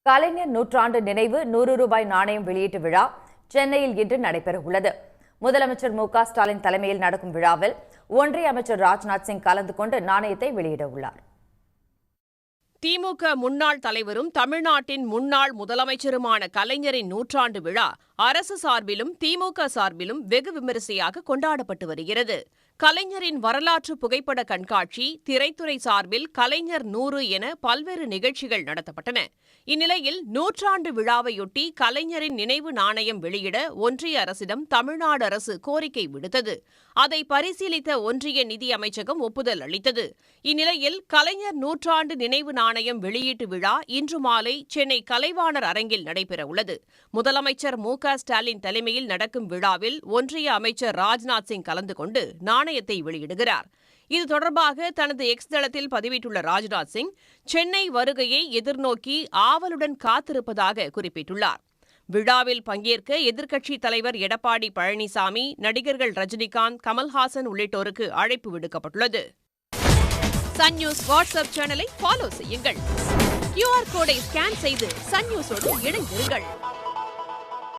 கலைஞர் நூற்றாண்டு நினைவு 100 ரூபாய் நாணயம் வெளியீட்டு விழா சென்னையில் இன்று நடைபெறவுள்ளது. முதலமைச்சர் மு.க.ஸ்டாலின் தலைமையில் நடக்கும் விழாவில் ஒன்றிய அமைச்சர் ராஜ்நாத் சிங் கலந்து கொண்டு நாணயத்தை வெளியிட உள்ளார். திமுக முன்னாள் தலைவரும் தமிழ்நாட்டின் முன்னாள் முதலமைச்சருமான கலைஞரின் நூற்றாண்டு விழா அரசு சார்பிலும் திமுக சார்பிலும் வெகு விமரிசையாக கொண்டாடப்பட்டு வருகிறது. கலைஞரின் வரலாற்று புகைப்பட கண்காட்சி, திரைத்துறை சார்பில் கலைஞர் 100 என பல்வேறு நிகழ்ச்சிகள் நடத்தப்பட்டன. இந்நிலையில் நூற்றாண்டு விழாவையொட்டி கலைஞரின் நினைவு நாணயம் வெளியிட ஒன்றிய அரசிடம் தமிழ்நாடு அரசு கோரிக்கை விடுத்தது. அதை பரிசீலித்த ஒன்றிய நிதி அமைச்சகம் ஒப்புதல் அளித்தது. இந்நிலையில் கலைஞர் நூற்றாண்டு நினைவு நாணயம் வெளியீட்டு விழா இன்று மாலை சென்னை கலைவாணர் அரங்கில் நடைபெறவுள்ளது. முதலமைச்சர் மு.க.ஸ்டாலின் தலைமையில் நடக்கும் விழாவில் ஒன்றிய அமைச்சர் ராஜ்நாத் சிங் கலந்து கொண்டு நாணயத்தை வெளியிடுகிறார். இது தொடர்பாக தனது எக்ஸ் தளத்தில் பதிவிட்டுள்ள ராஜ்நாத் சிங், சென்னை வருகையை எதிர்நோக்கி ஆவலுடன் காத்திருப்பதாக குறிப்பிட்டுள்ளார். விழாவில் பங்கேற்க எதிர்க்கட்சித் தலைவர் எடப்பாடி பழனிசாமி, நடிகர்கள் ரஜினிகாந்த், கமல்ஹாசன் உள்ளிட்டோருக்கு அழைப்பு விடுக்கப்பட்டுள்ளது. சன் நியூஸ் வாட்ஸ்அப் சேனலை ஃபாலோ செய்யுங்கள். QR கோடை ஸ்கேன் செய்து சன் நியூஸோடு இணைந்திருங்கள்.